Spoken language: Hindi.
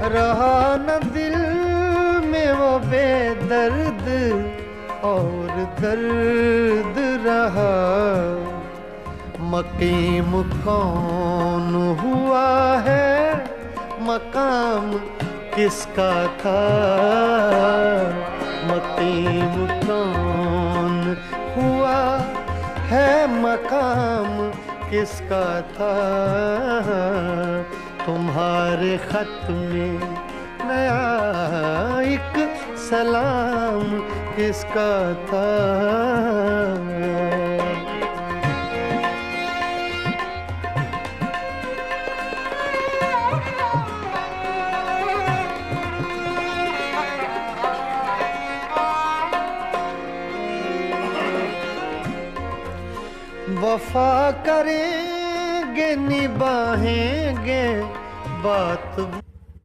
रहा न दिल में वो बेदर्द और दर्द रहा। मकीम कौन हुआ है, मकाम किसका था। मकीम कौन हुआ है, मकाम किसका था। तुम्हारे खत में नया एक सलाम किसका था। वफा करेंगे निभाएंगे बात